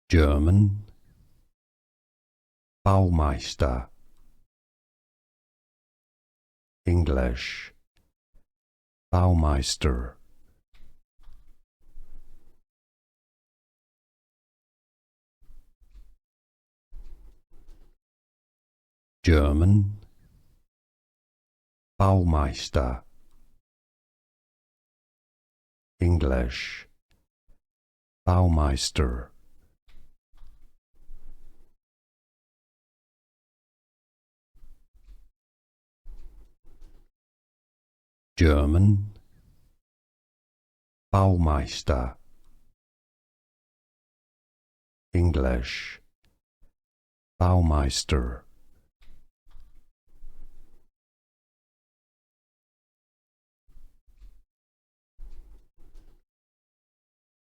German Baumeister, English Baumeister, German Baumeister, English Baumeister, German Baumeister, English Baumeister,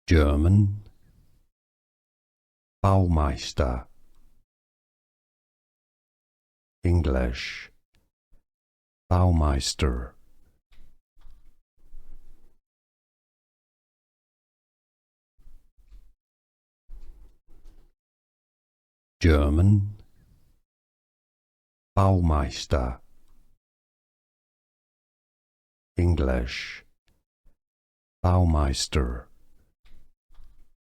German Baumeister, English Baumeister, German Baumeister, English Baumeister,